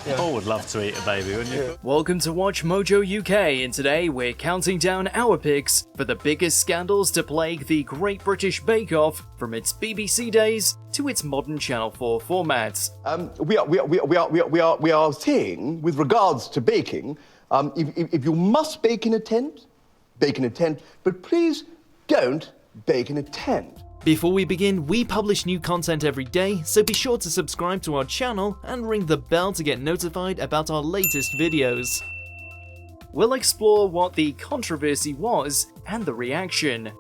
Paul would love to eat a baby, wouldn't you? Yeah. Welcome to Watch Mojo UK, and today we're counting down our picks for the biggest scandals to plague the Great British Bake Off from its BBC days to its modern Channel 4 formats. We are saying, with regards to baking, if you must bake in a tent, bake in a tent, but please don't bake in a tent. Before we begin, we publish new content every day, so be sure to subscribe to our channel and ring the bell to get notified about our latest videos. We'll explore what the controversy was and the reaction.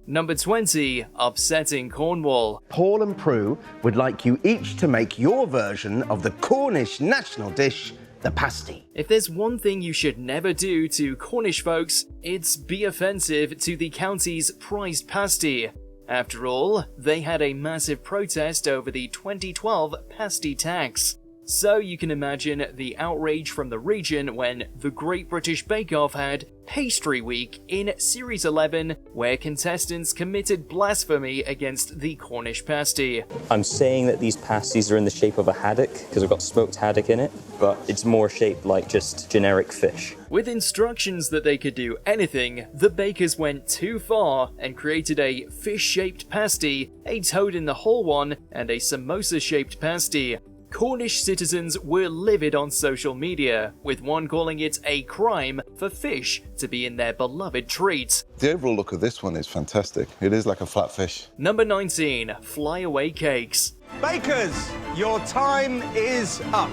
Number 20, upsetting Cornwall. Paul and Prue would like you each to make your version of the Cornish national dish, the pasty. If there's one thing you should never do to Cornish folks, it's be offensive to the county's prized pasty. After all, they had a massive protest over the 2012 pasty tax. So you can imagine the outrage from the region when the Great British Bake Off had Pastry Week in Series 11, where contestants committed blasphemy against the Cornish pasty. I'm saying that these pasties are in the shape of a haddock, because I've got smoked haddock in it, but it's more shaped like just generic fish. With instructions that they could do anything, the bakers went too far and created a fish-shaped pasty, a toad-in-the-hole one, and a samosa-shaped pasty. Cornish citizens were livid on social media, with one calling it a crime for fish to be in their beloved treat. The overall look of this one is fantastic. It is like a flat fish. Number 19, flyaway cakes. Bakers, your time is up.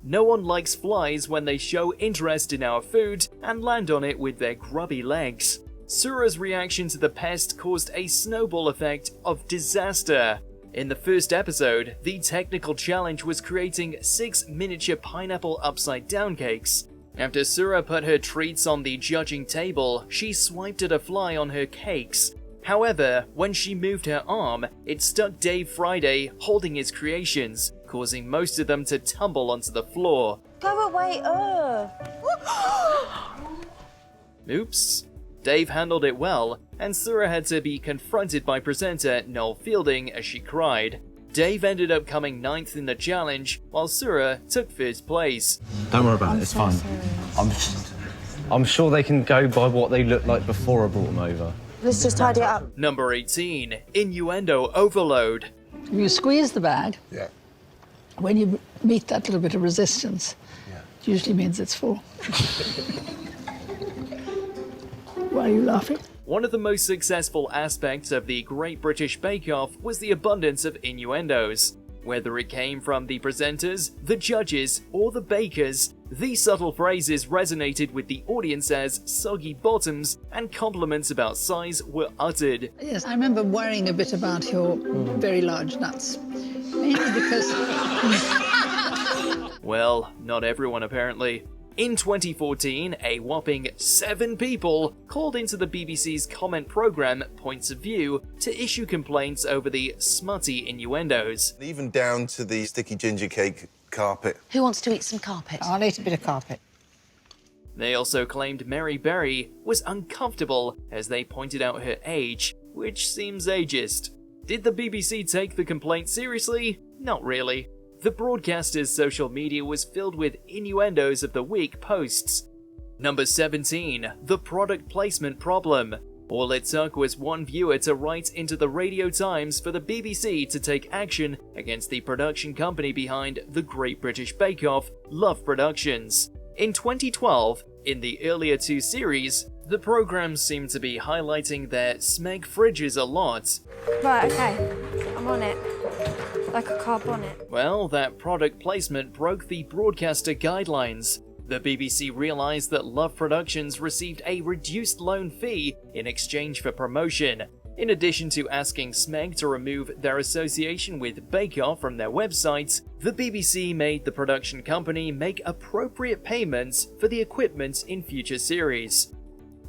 No one likes flies when they show interest in our food and land on it with their grubby legs. Sura's reaction to the pest caused a snowball effect of disaster. In the first episode, the technical challenge was creating 6 miniature pineapple upside-down cakes. After Sura put her treats on the judging table, she swiped at a fly on her cakes. However, when she moved her arm, it stuck Dave Friday holding his creations, causing most of them to tumble onto the floor. Go away, Oops. Dave handled it well, and Sura had to be confronted by presenter Noel Fielding as she cried. Dave ended up coming 9th in the challenge, while Sura took 1st place. Don't worry about it, it's fine. I'm sure they can go by what they looked like before I brought them over. Let's just tidy it up. Number 18, innuendo overload. You squeeze the bag. Yeah. When you meet that little bit of resistance, it usually means it's full. Why are you laughing? One of the most successful aspects of the Great British Bake Off was the abundance of innuendos. Whether it came from the presenters, the judges, or the bakers, these subtle phrases resonated with the audience as soggy bottoms and compliments about size were uttered. Yes, I remember worrying a bit about your very large nuts. Mainly because... Well, not everyone apparently. In 2014, a whopping 7 people called into the BBC's comment programme Points of View to issue complaints over the smutty innuendos. Even down to the sticky ginger cake carpet. Who wants to eat some carpet? I'll eat a bit of carpet. They also claimed Mary Berry was uncomfortable as they pointed out her age, which seems ageist. Did the BBC take the complaint seriously? Not really. The broadcaster's social media was filled with innuendos of the week posts. Number 17, the product placement problem. All it took was one viewer to write into the Radio Times for the BBC to take action against the production company behind the Great British Bake Off, Love Productions. In 2012, in the earlier 2 series, the programme seemed to be highlighting their Smeg fridges a lot. Right, okay. I'm on it. Like a car bonnet. Well, that product placement broke the broadcaster guidelines. The BBC realised that Love Productions received a reduced loan fee in exchange for promotion. In addition to asking Smeg to remove their association with Bake Off from their website, the BBC made the production company make appropriate payments for the equipment in future series.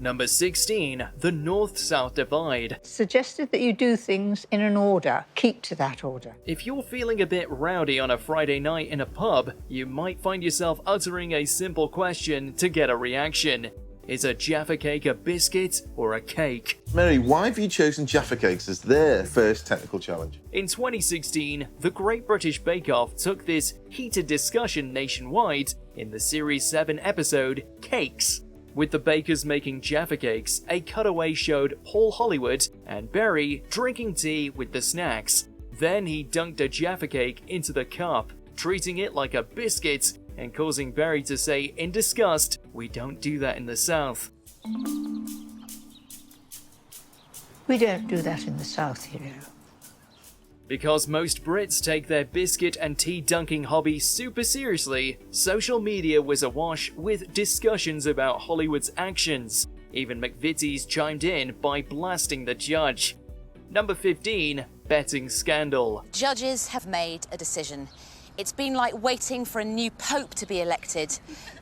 Number 16, the North-South divide. Suggested that you do things in an order. Keep to that order. If you're feeling a bit rowdy on a Friday night in a pub, you might find yourself uttering a simple question to get a reaction. Is a Jaffa cake a biscuit or a cake? Mary, why have you chosen Jaffa cakes as their first technical challenge? In 2016, the Great British Bake Off took this heated discussion nationwide in the Series 7 episode, Cakes. With the bakers making Jaffa cakes, a cutaway showed Paul Hollywood and Berry drinking tea with the snacks. Then he dunked a Jaffa cake into the cup, treating it like a biscuit, and causing Berry to say in disgust, "We don't do that in the South." We don't do that in the South, you know. Because most Brits take their biscuit and tea dunking hobby super seriously, social media was awash with discussions about Hollywood's actions. Even McVitie's chimed in by blasting the judge. Number 15, betting scandal. Judges have made a decision. It's been like waiting for a new pope to be elected.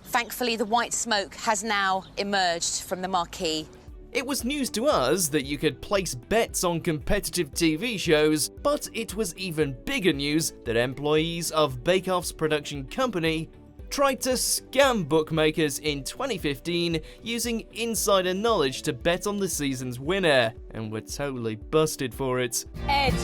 Thankfully, the white smoke has now emerged from the marquee. It was news to us that you could place bets on competitive TV shows, but it was even bigger news that employees of Bake Off's production company tried to scam bookmakers in 2015 using insider knowledge to bet on the season's winner, and were totally busted for it. Ed.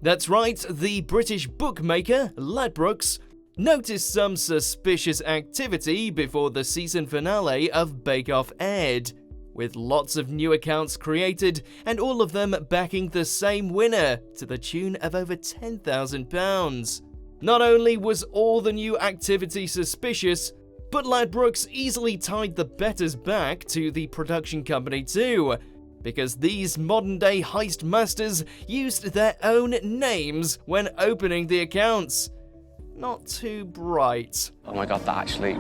That's right, the British bookmaker, Ladbrokes, noticed some suspicious activity before the season finale of Bake Off aired, with lots of new accounts created and all of them backing the same winner to the tune of over £10,000. Not only was all the new activity suspicious, but Ladbrokes easily tied the bettors back to the production company too, because these modern-day heist masters used their own names when opening the accounts. Not too bright. Oh my god, that actually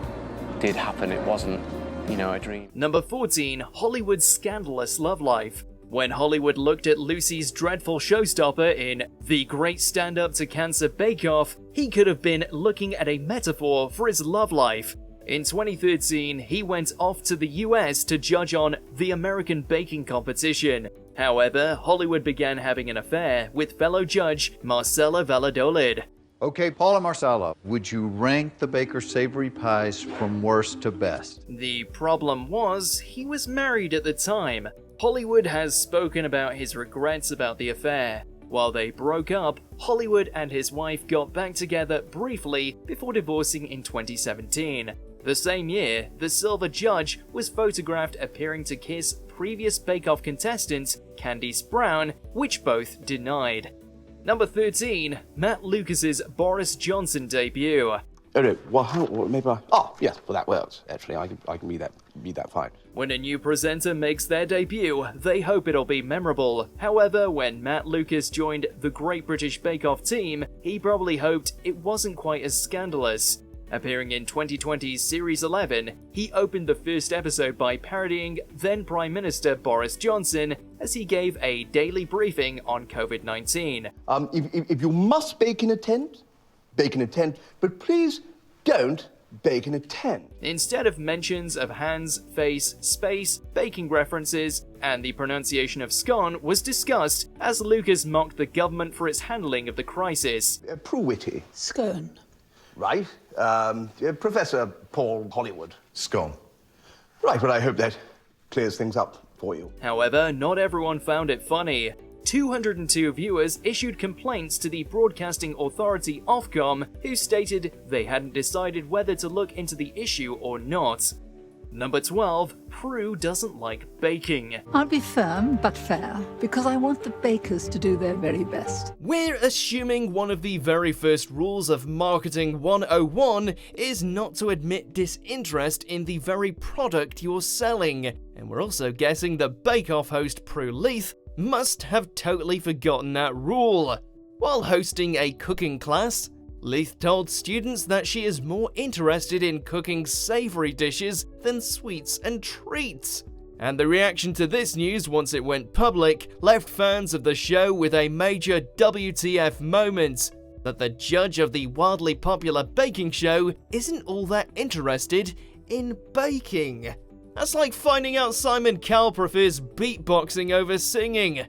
did happen. It wasn't, a dream. Number 14, Hollywood's scandalous love life. When Hollywood looked at Lucy's dreadful showstopper in The Great Stand-Up to Cancer Bake Off, he could have been looking at a metaphor for his love life. In 2013, he went off to the US to judge on the American baking competition. However, Hollywood began having an affair with fellow judge Marcella Valladolid. Okay, Paul and Marcella, would you rank the baker's savory pies from worst to best? The problem was, he was married at the time. Hollywood has spoken about his regrets about the affair. While they broke up, Hollywood and his wife got back together briefly before divorcing in 2017. The same year, the silver judge was photographed appearing to kiss previous Bake Off contestant Candice Brown, which both denied. Number 13, Matt Lucas's Boris Johnson debut. Oh no, well, maybe I... Oh, yes, well that works, actually. I can read that fine. When a new presenter makes their debut, they hope it'll be memorable. However, when Matt Lucas joined the Great British Bake Off team, he probably hoped it wasn't quite as scandalous. Appearing in 2020's Series 11, he opened the first episode by parodying then Prime Minister Boris Johnson as he gave a daily briefing on COVID-19. If you must bake in a tent, but please don't bake in a tent. Instead of mentions of hands, face, space, baking references, and the pronunciation of scone was discussed as Lucas mocked the government for its handling of the crisis. Prue. Scone. Right. Professor Paul Hollywood. Scone. Right, but I hope that clears things up for you. However, not everyone found it funny. 202 viewers issued complaints to the broadcasting authority Ofcom, who stated they hadn't decided whether to look into the issue or not. Number 12, Prue doesn't like baking. I'll be firm but fair, because I want the bakers to do their very best. We're assuming one of the very first rules of Marketing 101 is not to admit disinterest in the very product you're selling. And we're also guessing the Bake Off host Prue Leith must have totally forgotten that rule. While hosting a cooking class, Leith told students that she is more interested in cooking savoury dishes than sweets and treats. And the reaction to this news once it went public left fans of the show with a major WTF moment, that the judge of the wildly popular baking show isn't all that interested in baking. That's like finding out Simon Cowell prefers beatboxing over singing.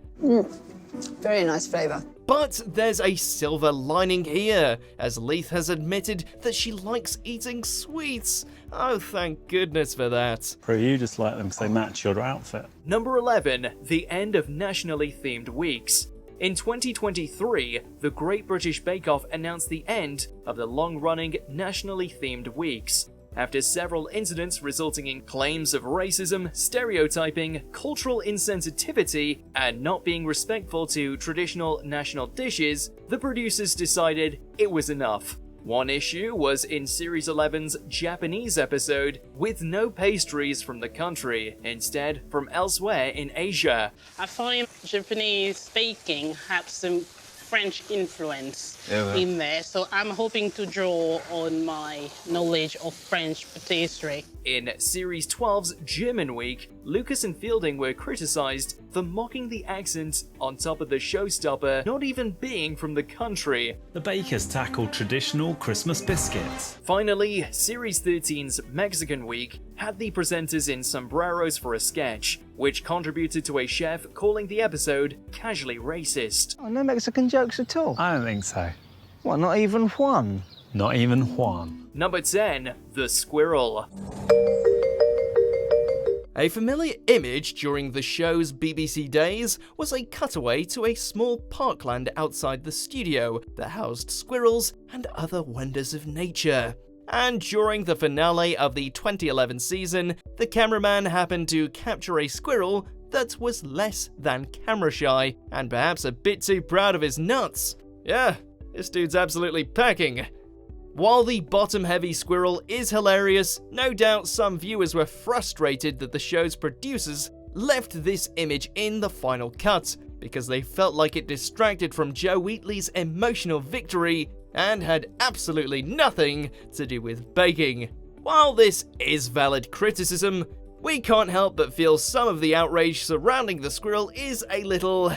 Very nice flavour. But there's a silver lining here, as Leith has admitted that she likes eating sweets. Oh, thank goodness for that. Prue, you just like them because they match your outfit. Number 11. The end of nationally themed weeks. In 2023, the Great British Bake Off announced the end of the long-running nationally themed weeks, after several incidents resulting in claims of racism, stereotyping, cultural insensitivity, and not being respectful to traditional national dishes. The producers decided it was enough. One issue was in Series 11's Japanese episode, with no pastries from the country, instead from elsewhere in Asia. I find Japanese baking had some French influence in there, so I'm hoping to draw on my knowledge of French pastry. In Series 12's German week, Lucas and Fielding were criticised for mocking the accent on top of the showstopper not even being from the country. The bakers tackled traditional Christmas biscuits. Finally, Series 13's Mexican week had the presenters in sombreros for a sketch, which contributed to a chef calling the episode casually racist. Oh, no Mexican jokes at all? I don't think so. What, not even one? Not even one. Number 10. The Squirrel. A familiar image during the show's BBC days was a cutaway to a small parkland outside the studio that housed squirrels and other wonders of nature. And during the finale of the 2011 season, the cameraman happened to capture a squirrel that was less than camera shy, and perhaps a bit too proud of his nuts. Yeah, this dude's absolutely packing. While the bottom-heavy squirrel is hilarious, no doubt some viewers were frustrated that the show's producers left this image in the final cut, because they felt like it distracted from Joe Wheatley's emotional victory and had absolutely nothing to do with baking. While this is valid criticism, we can't help but feel some of the outrage surrounding the squirrel is a little,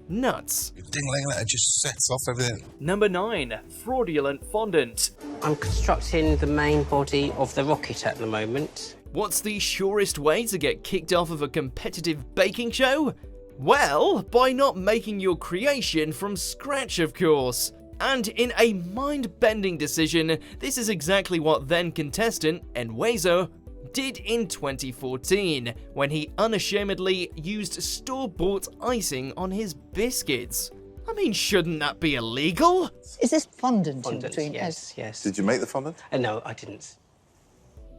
nuts. Ding-ling, that just sets off everything. Number 9. Fraudulent fondant. I'm constructing the main body of the rocket at the moment. What's the surest way to get kicked off of a competitive baking show? Well, by not making your creation from scratch, of course. And in a mind-bending decision, this is exactly what then contestant Innuendo did in 2014, when he unashamedly used store-bought icing on his biscuits. I mean, shouldn't that be illegal? Is this fondant, Fondant, in between? yes. Did you make the fondant? No, I didn't.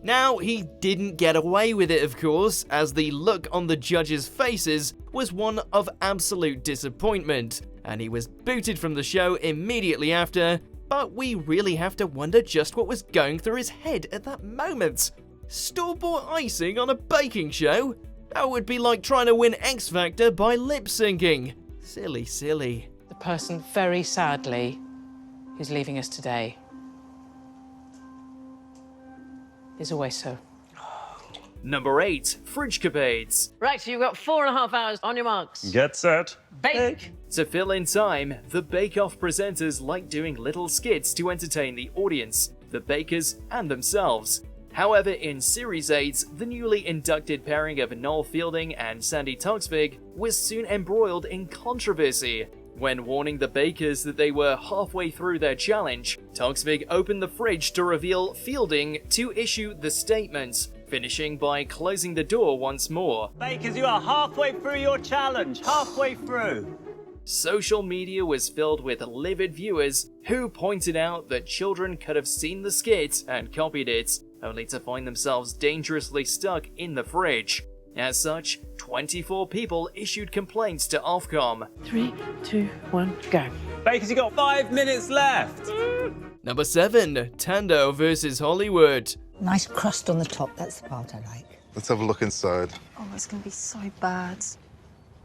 Now, he didn't get away with it, of course, as the look on the judges' faces was one of absolute disappointment, and he was booted from the show immediately after. But we really have to wonder just what was going through his head at that moment. Store-bought icing on a baking show? That would be like trying to win X Factor by lip-syncing. Silly, silly. The person, very sadly, who's leaving us today is always so. Number 8. Fridge capades. Right, so you've got 4.5 hours on your marks. Get set. Bake. To fill in time, the Bake Off presenters like doing little skits to entertain the audience, the bakers, and themselves. However, in Series 8, the newly inducted pairing of Noel Fielding and Sandy Toksvig was soon embroiled in controversy. When warning the bakers that they were halfway through their challenge, Toksvig opened the fridge to reveal Fielding to issue the statement, finishing by closing the door once more. Bakers, you are halfway through your challenge. Halfway through. Social media was filled with livid viewers who pointed out that children could have seen the skit and copied it, only to find themselves dangerously stuck in the fridge. As such, 24 people issued complaints to Ofcom. 3, 2, 1, go. Bakers, you got 5 minutes left. Number 7. Tando versus Hollywood. Nice crust on the top, that's the part I like. Let's have a look inside. Oh, it's going to be so bad.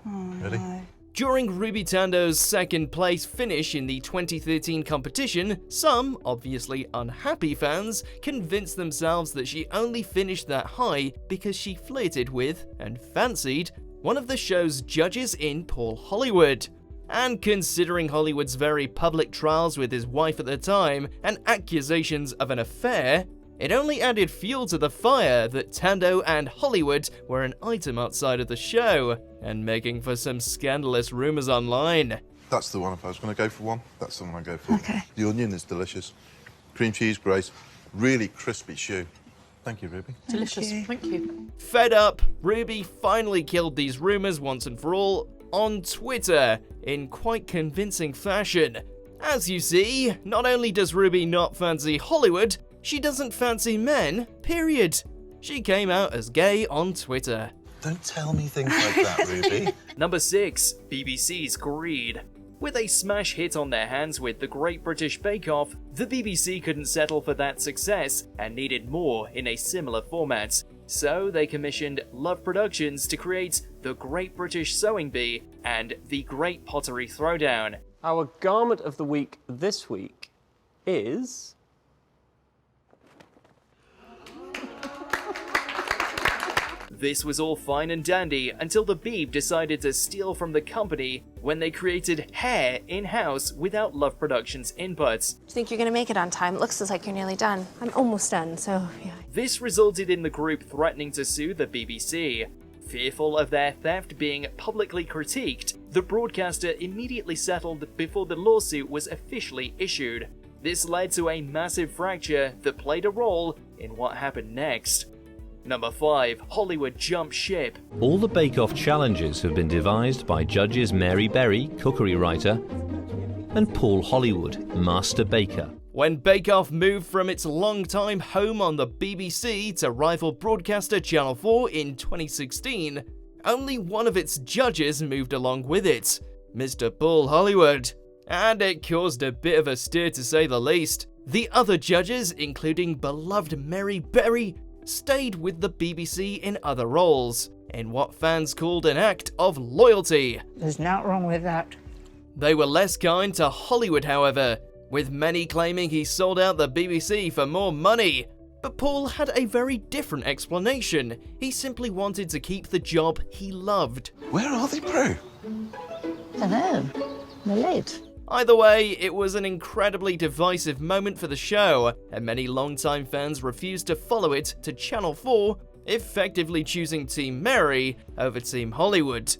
Oh, Ready? no. During Ruby Tando's second place finish in the 2013 competition, some, obviously unhappy fans, convinced themselves that she only finished that high because she flirted with, and fancied, one of the show's judges in Paul Hollywood. And considering Hollywood's very public trials with his wife at the time, and accusations of an affair, it only added fuel to the fire that Tando and Hollywood were an item outside of the show, and making for some scandalous rumors online. That's the one. If I was going to go for one, that's the one I go for. Okay. The onion is delicious. Cream cheese, great. Really crispy choux. Thank you, Ruby. Delicious. Thank you. Fed up, Ruby finally killed these rumours once and for all on Twitter in quite convincing fashion. As you see, not only does Ruby not fancy Hollywood, she doesn't fancy men, period. She came out as gay on Twitter. Don't tell me things like that, Ruby. Number 6. BBC's greed. With a smash hit on their hands with The Great British Bake Off, the BBC couldn't settle for that success and needed more in a similar format. So they commissioned Love Productions to create The Great British Sewing Bee and The Great Pottery Throwdown. Our garment of the week this week is... This was all fine and dandy until the Beeb decided to steal from the company when they created hair in-house without Love Productions' inputs. Do you think you're going to make it on time? It looks like you're nearly done. I'm almost done, so yeah. This resulted in the group threatening to sue the BBC. Fearful of their theft being publicly critiqued, the broadcaster immediately settled before the lawsuit was officially issued. This led to a massive fracture that played a role in what happened next. Number 5. Hollywood jumped ship. All the Bake Off challenges have been devised by judges Mary Berry, cookery writer, and Paul Hollywood, master baker. When Bake Off moved from its long-time home on the BBC to rival broadcaster Channel 4 in 2016, only one of its judges moved along with it, Mr. Paul Hollywood. And it caused a bit of a stir to say the least. The other judges, including beloved Mary Berry, stayed with the BBC in other roles, in what fans called an act of loyalty. There's not wrong with that. They were less kind to Hollywood, however, with many claiming he sold out the BBC for more money. But Paul had a very different explanation. He simply wanted to keep the job he loved. Where are they, Prue? I don't know. They're late. Either way, it was an incredibly divisive moment for the show, and many longtime fans refused to follow it to Channel 4, effectively choosing Team Mary over Team Hollywood.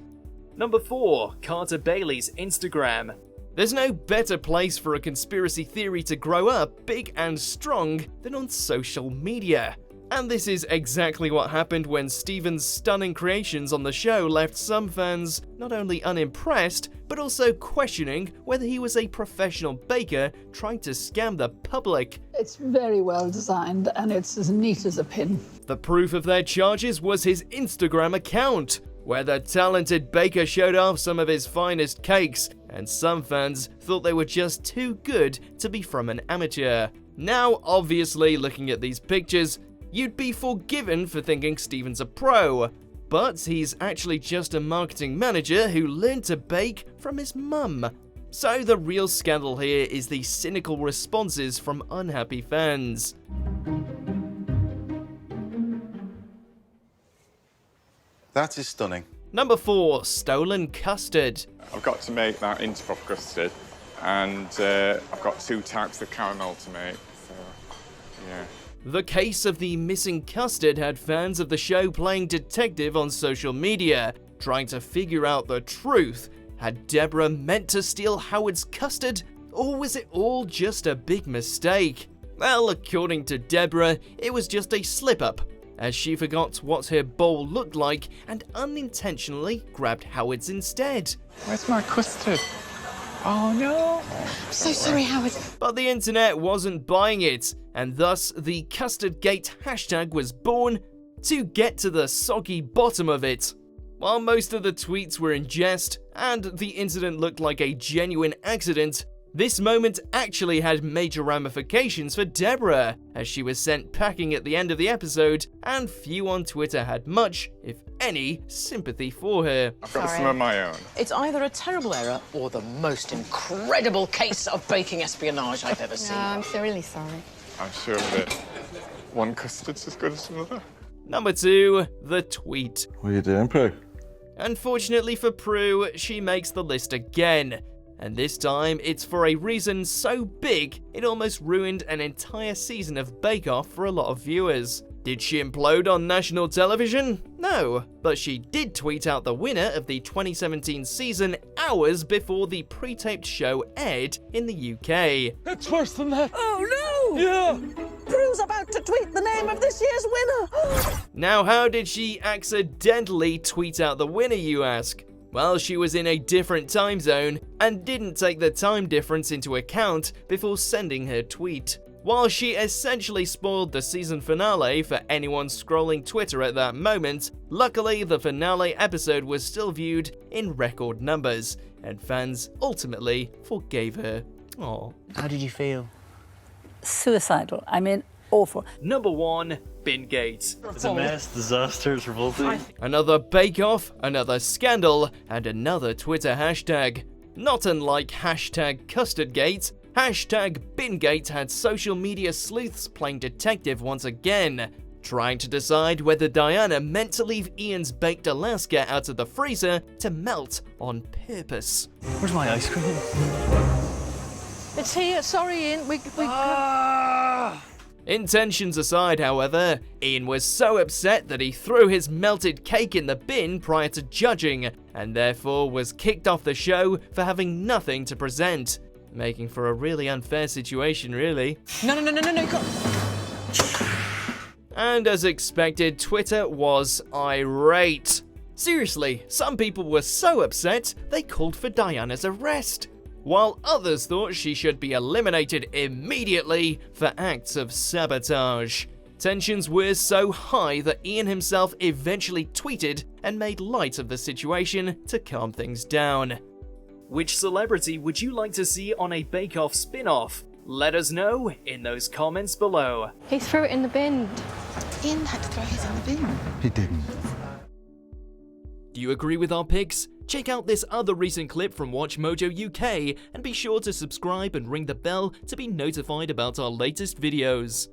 Number 4. Carter Bailey's Instagram. There's no better place for a conspiracy theory to grow up big and strong than on social media. And this is exactly what happened when Stephen's stunning creations on the show left some fans not only unimpressed, but also questioning whether he was a professional baker trying to scam the public. It's very well designed and it's as neat as a pin. The proof of their charges was his Instagram account, where the talented baker showed off some of his finest cakes, and some fans thought they were just too good to be from an amateur. Now, obviously, looking at these pictures, you'd be forgiven for thinking Stephen's a pro, but he's actually just a marketing manager who learned to bake from his mum. So the real scandal here is the cynical responses from unhappy fans. That is stunning. Number 4. Stolen custard. I've got to make that into proper custard, and I've got 2 types of caramel to make, so yeah. The case of the missing custard had fans of the show playing detective on social media, trying to figure out the truth. Had Deborah meant to steal Howard's custard, or was it all just a big mistake? Well, according to Deborah, it was just a slip-up, as she forgot what her bowl looked like and unintentionally grabbed Howard's instead. Where's my custard? Oh no! I'm so sorry, Howard. But the internet wasn't buying it, and thus the CustardGate hashtag was born to get to the soggy bottom of it. While most of the tweets were in jest, and the incident looked like a genuine accident, this moment actually had major ramifications for Deborah, as she was sent packing at the end of the episode, and few on Twitter had much, if any, sympathy for her. I've got some of my own. It's either a terrible error or the most incredible case of baking espionage I've ever seen. I'm so really sorry. I'm sure that one custard's as good as another. Number 2. The tweet. What are you doing, Prue? Unfortunately for Prue, she makes the list again. And this time, it's for a reason so big, it almost ruined an entire season of Bake Off for a lot of viewers. Did she implode on national television? No, but she did tweet out the winner of the 2017 season hours before the pre-taped show aired in the UK. It's worse than that. Oh no! Yeah. Prue's about to tweet the name of this year's winner. Now, how did she accidentally tweet out the winner, you ask? Well, she was in a different time zone and didn't take the time difference into account before sending her tweet. While she essentially spoiled the season finale for anyone scrolling Twitter at that moment, luckily the finale episode was still viewed in record numbers, and fans ultimately forgave her. Aww. How did you feel? Suicidal. I mean, awful. Number 1, Bingate. It's a mess, disaster, it's revolting. Another bake-off, another scandal, and another Twitter hashtag. Not unlike hashtag CustardGate, hashtag Bingate had social media sleuths playing detective once again, trying to decide whether Diana meant to leave Ian's baked Alaska out of the freezer to melt on purpose. Where's my ice cream? It's here. Sorry, Ian. Intentions aside, however, Ian was so upset that he threw his melted cake in the bin prior to judging, and therefore was kicked off the show for having nothing to present. Making for a really unfair situation, really. No. And as expected, Twitter was irate. Seriously, some people were so upset they called for Diana's arrest, while others thought she should be eliminated immediately for acts of sabotage. Tensions were so high that Ian himself eventually tweeted and made light of the situation to calm things down. Which celebrity would you like to see on a Bake Off spin-off? Let us know in those comments below. He threw it in the bin. Ian had to throw his in the bin. He didn't. Do you agree with our picks? Check out this other recent clip from WatchMojoUK and be sure to subscribe and ring the bell to be notified about our latest videos.